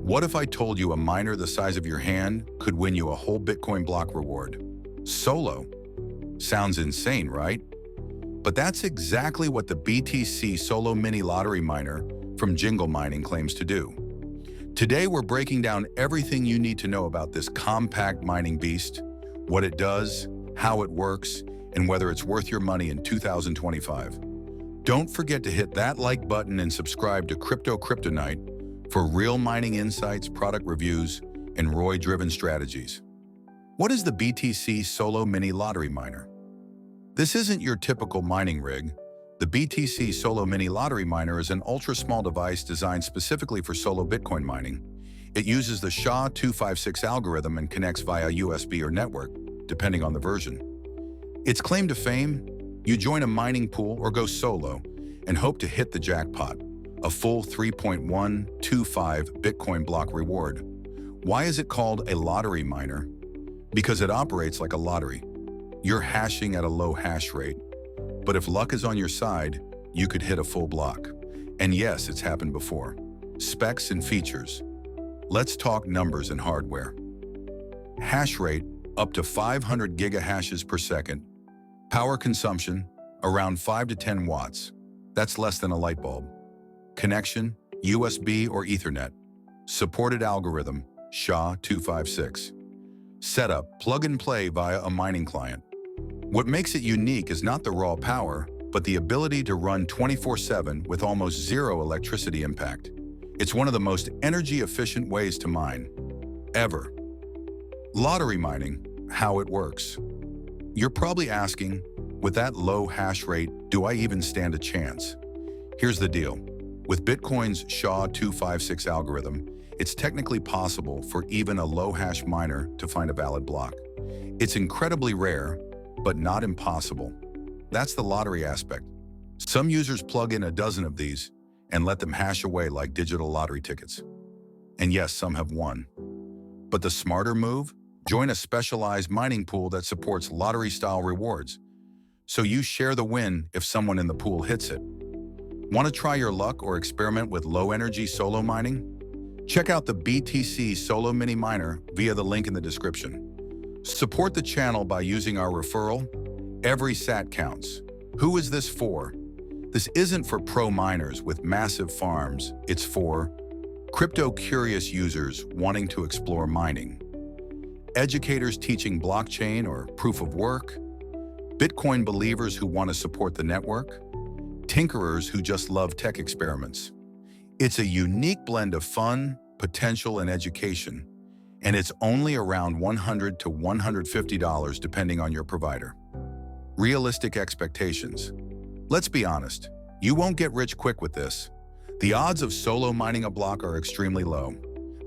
What if I told you a miner the size of your hand could win you a whole Bitcoin block reward? Solo. Sounds insane, right? But that's exactly what the BTC Solo Mini Lottery Miner from Jingle Mining claims to do. Today, we're breaking down everything you need to know about this compact mining beast, what it does, how it works, and whether it's worth your money in 2025. Don't forget to hit that like button and subscribe to Crypto Kryptonite for real mining insights, product reviews, and ROI-driven strategies. What is the BTC Solo Mini Lottery Miner? This isn't your typical mining rig. The BTC Solo Mini Lottery Miner is an ultra-small device designed specifically for solo Bitcoin mining. It uses the SHA-256 algorithm and connects via USB or network, depending on the version. Its claim to fame? You join a mining pool or go solo and hope to hit the jackpot, a full 3.125 Bitcoin block reward. Why is it called a lottery miner? Because it operates like a lottery. You're hashing at a low hash rate, but if luck is on your side, you could hit a full block. And yes, it's happened before. Specs and features. Let's talk numbers and hardware. Hash rate, up to 500 gigahashes per second. Power consumption, around 5 to 10 watts. That's less than a light bulb. Connection, USB or Ethernet. Supported algorithm, SHA-256. Setup, plug and play via a mining client. What makes it unique is not the raw power, but the ability to run 24/7 with almost zero electricity impact. It's one of the most energy-efficient ways to mine, ever. Lottery mining, how it works. You're probably asking, with that low hash rate, do I even stand a chance? Here's the deal. With Bitcoin's SHA-256 algorithm, it's technically possible for even a low-hash miner to find a valid block. It's incredibly rare, but not impossible. That's the lottery aspect. Some users plug in a dozen of these and let them hash away like digital lottery tickets. And yes, some have won. But the smarter move? Join a specialized mining pool that supports lottery-style rewards. So you share the win if someone in the pool hits it. Want to try your luck or experiment with low-energy solo mining? Check out the BTC Solo Mini Miner via the link in the description. Support the channel by using our referral. Every sat counts. Who is this for? This isn't for pro miners with massive farms. It's for crypto-curious users wanting to explore mining, educators teaching blockchain or proof of work, Bitcoin believers who want to support the network, tinkerers who just love tech experiments. It's a unique blend of fun, potential, and education, and it's only around $100 to $150 depending on your provider. Realistic expectations. Let's be honest, you won't get rich quick with this. The odds of solo mining a block are extremely low,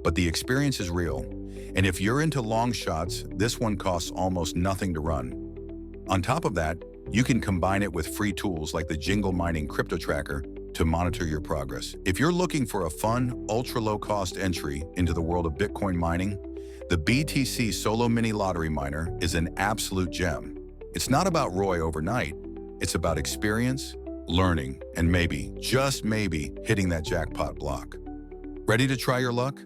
but the experience is real, and if you're into long shots, this one costs almost nothing to run. On top of that, you can combine it with free tools like the Jingle Mining Crypto Tracker to monitor your progress. If you're looking for a fun, ultra-low-cost entry into the world of Bitcoin mining, the BTC Solo Mini Lottery Miner is an absolute gem. It's not about ROI overnight. It's about experience, learning, and maybe, just maybe, hitting that jackpot block. Ready to try your luck?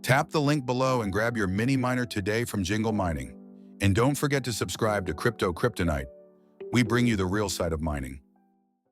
Tap the link below and grab your mini miner today from Jingle Mining. And don't forget to subscribe to Crypto Kryptonite. We bring you the real side of mining.